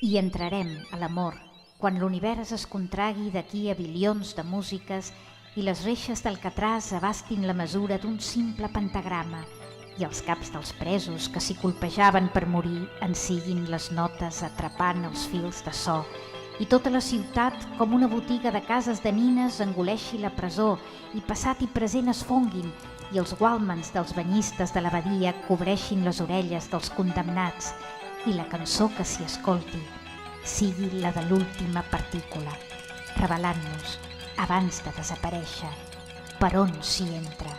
I entrarem a l'amor quan l'univers es contragui d'aquí a bilions de músiques i les reixes d'Alcatràs abastin la mesura d'un simple pentagrama i els caps dels presos que s'hi colpejaven per morir en siguin les notes atrapant els fils de so i tota la ciutat, com una botiga de cases de nines, engoleixi la presó i passat i present es fonguin i els gualmens dels banyistes de l'abadia cobreixin les orelles dels condemnats i la cançó que s'hi escolti sigui la de l'última partícula, revelant-nos, abans de desaparèixer, per on s'hi entra.